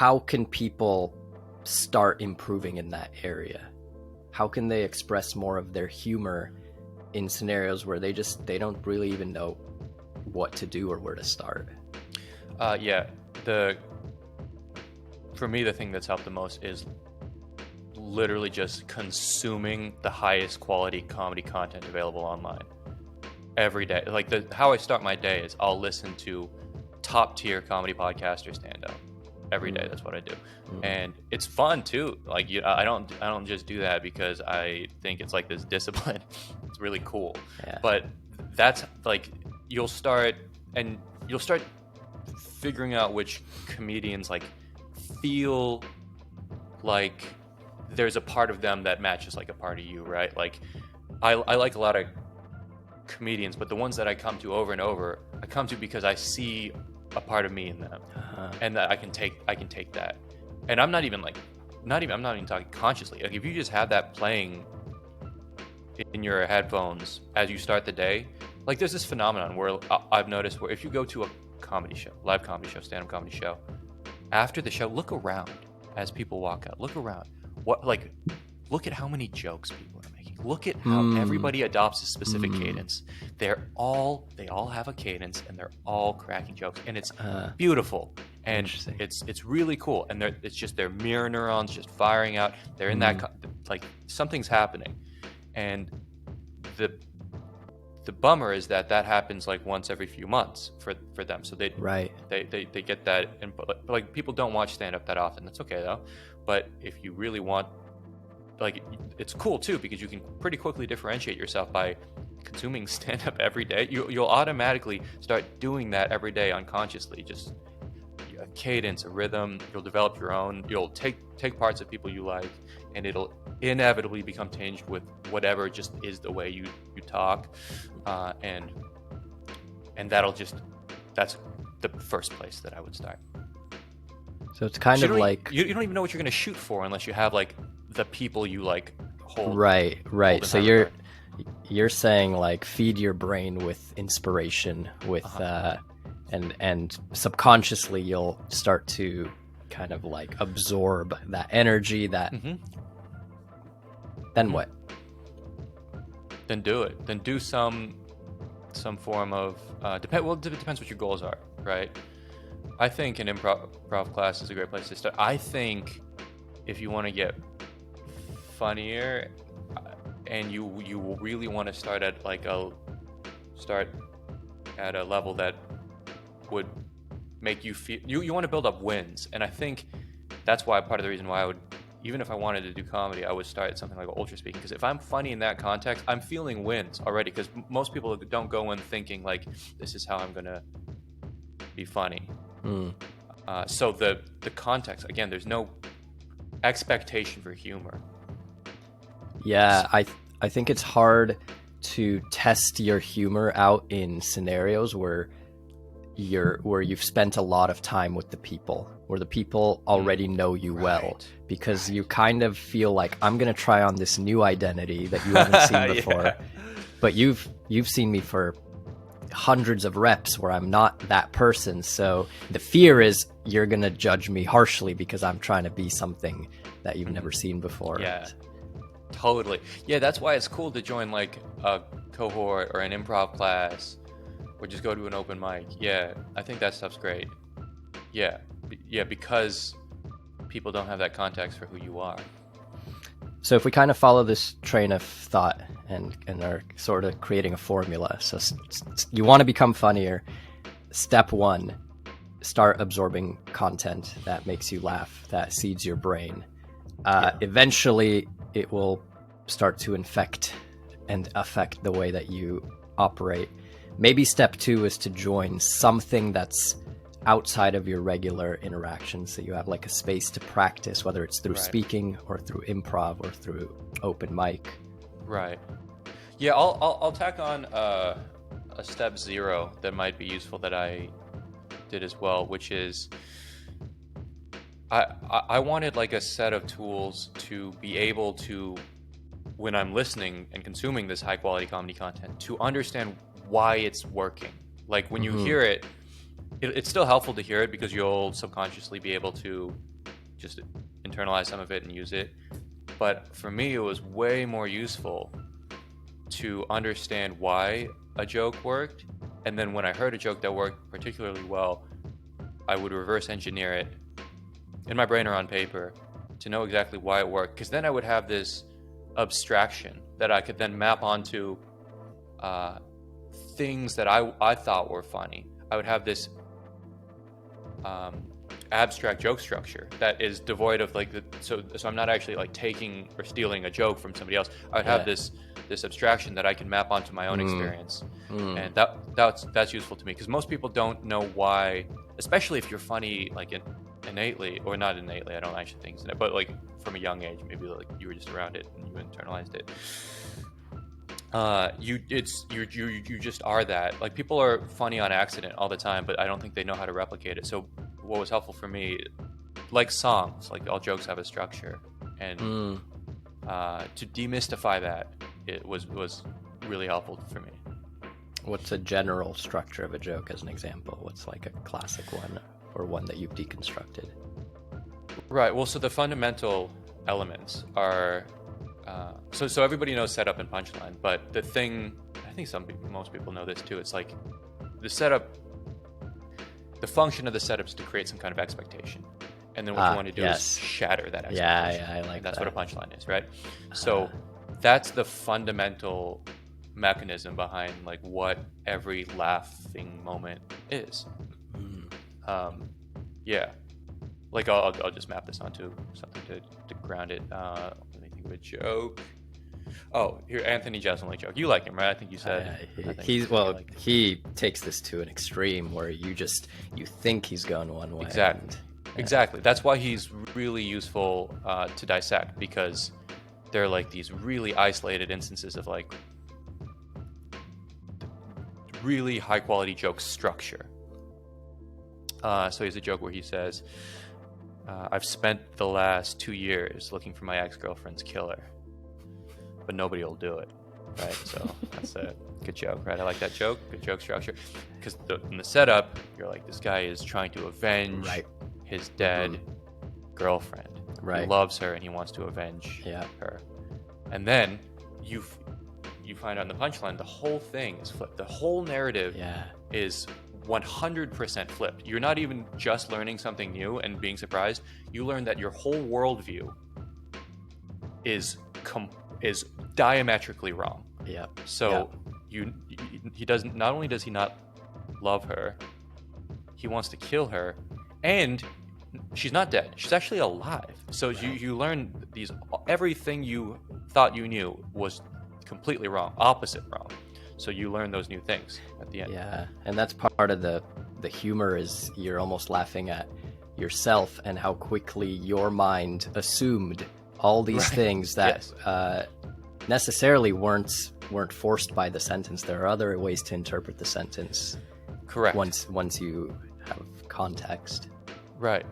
how can people start improving in that area? How can they express more of their humor in scenarios where they don't really even know what to do or where to start? For me, the thing that's helped the most is literally just consuming the highest quality comedy content available online every day. Like how I start my day is I'll listen to top tier comedy podcaster stand up every day. That's what I do. And it's fun too. Like I don't just do that because I think it's like this discipline. It's really cool. Yeah. But that's like you'll start figuring out which comedians like feel like there's a part of them that matches like a part of you, right? Like I like a lot of comedians, but the ones that I come to over and over, I come to because I see a part of me in them, and that I can take that. And I'm not even talking consciously. Like if you just have that playing in your headphones as you start the day, like there's this phenomenon where I've noticed where if you go to a comedy show, live comedy show, stand-up comedy show, after the show, look around as people walk out. Look around. Look at how many jokes people are making. Look at how everybody adopts a specific cadence. They all have a cadence, and they're all cracking jokes, and it's beautiful, and it's really cool. And it's just their mirror neurons just firing out. They're in that like something's happening, and the bummer is that happens like once every few months for them. So they get that, and like people don't watch stand up that often. That's okay though. But if you really want, like, it's cool too because you can pretty quickly differentiate yourself by consuming stand up every day. You'll automatically start doing that every day unconsciously. Just a cadence, a rhythm. You'll develop your own. You'll take parts of people you like, and it'll inevitably become tinged with whatever just is the way you talk, and that's the first place that I would start. So it's kind of like you don't even know what you're going to shoot for unless you have like the people you like hold. Right. So you're saying like feed your brain with inspiration, with and subconsciously you'll start to kind of like absorb that energy. That then what? Then do it. Then do some form of it depends what your goals are, right? I think an improv class is a great place to start. I think if you want to get funnier and you really want to start at a level that would make you feel you want to build up wins. And I think that's why part of the reason why I would, even if I wanted to do comedy, I would start at something like Ultraspeaking, because if I'm funny in that context, I'm feeling wins already, because most people don't go in thinking like this is how I'm gonna be funny. So the context, again, there's no expectation for humor. Yeah, I think it's hard to test your humor out in scenarios where you've spent a lot of time with the people, where the people already know you well, because you kind of feel like, I'm gonna try on this new identity that you haven't seen before. But you've seen me for hundreds of reps where I'm not that person, so the fear is you're gonna judge me harshly because I'm trying to be something that you've never seen before. Yeah, totally. Yeah, that's why it's cool to join like a cohort or an improv class, or just go to an open mic. Yeah, I think that stuff's great. Yeah, because people don't have that context for who you are. So if we kind of follow this train of thought and are sort of creating a formula, so you want to become funnier. Step one, start absorbing content that makes you laugh, that seeds your brain. Eventually, it will start to infect and affect the way that you operate. Maybe step two is to join something that's outside of your regular interactions, so you have like a space to practice, whether it's through speaking or through improv or through open mic. Right. Yeah, I'll tack on a step zero that might be useful that I did as well, which is I wanted like a set of tools to be able to, when I'm listening and consuming this high quality comedy content, to understand why it's working. Like when you hear it, it's still helpful to hear it because you'll subconsciously be able to just internalize some of it and use it. But for me, it was way more useful to understand why a joke worked. And then when I heard a joke that worked particularly well, I would reverse engineer it in my brain or on paper to know exactly why it worked. Because then I would have this abstraction that I could then map onto things that I thought were funny. I would have this abstract joke structure that is devoid of like so I'm not actually like taking or stealing a joke from somebody else. I would have this abstraction that I can map onto my own experience, and that's useful to me, because most people don't know why, especially if you're funny like innately, or not innately, I don't actually think so, but like from a young age, maybe like you were just around it and you internalized it. You just are that. Like, people are funny on accident all the time, but I don't think they know how to replicate it. So what was helpful for me, like songs, like all jokes have a structure, and to demystify that, it was really helpful for me. What's a general structure of a joke as an example? What's like a classic one, or one that you've deconstructed? Right. Well, so the fundamental elements are so everybody knows setup and punchline, but the thing, I think most people know this too, it's like the setup, the function of the setup is to create some kind of expectation, and then what you want to do is shatter that expectation. Yeah, I like that's that. what a punchline is, right? So that's the fundamental mechanism behind like what every laughing moment is. Yeah, like I'll just map this onto something to ground it. Let me think of a joke. Oh, here, Anthony Jeselnik joke. You like him, right? I think you said. He takes this to an extreme where you think he's going one way. Exactly. That's why he's really useful to dissect, because they're like these really isolated instances of like really high quality joke structure. So he has a joke where he says, I've spent the last 2 years looking for my ex-girlfriend's killer, but nobody will do it, right? So that's a good joke, right? I like that joke. Good joke structure. Because in the setup, you're like, this guy is trying to avenge his dead girlfriend. He loves her and he wants to avenge her. And then you find out in the punchline, the whole thing is flipped. The whole narrative is 100% flipped. You're not even just learning something new and being surprised. You learn that your whole worldview is diametrically wrong. So he doesn't. Not only does he not love her, he wants to kill her, and she's not dead. She's actually alive. So you learn everything you thought you knew was completely wrong, opposite wrong. So you learn those new things at the end. Yeah, and that's part of the humor, is you're almost laughing at yourself and how quickly your mind assumed all these things that necessarily weren't forced by the sentence. There are other ways to interpret the sentence. Correct. Once you have context. Right.